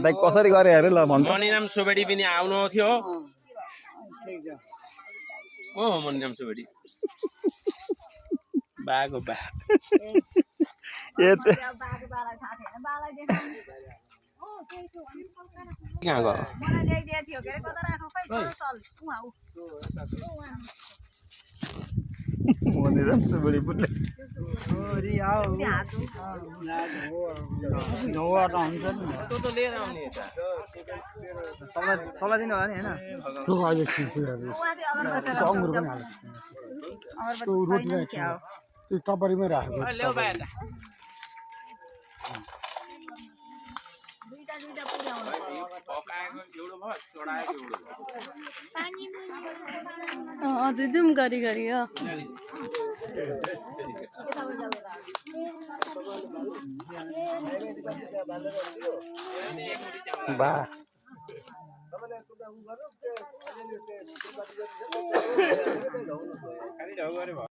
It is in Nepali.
दाइ कसरी गरे अरे ल भन्छ मणिराम सुवेदी पनि आउनु थियो हो मणिराम सुवेदी बाको बा कहाँ गयो मणिराम सुवेदी पुग्ने लिएर आउने सल्लाह दिनु होला नि होइन टपरीमै राखेको ल्याउ बा यता हजुर जाउँ गरी गरी हो बा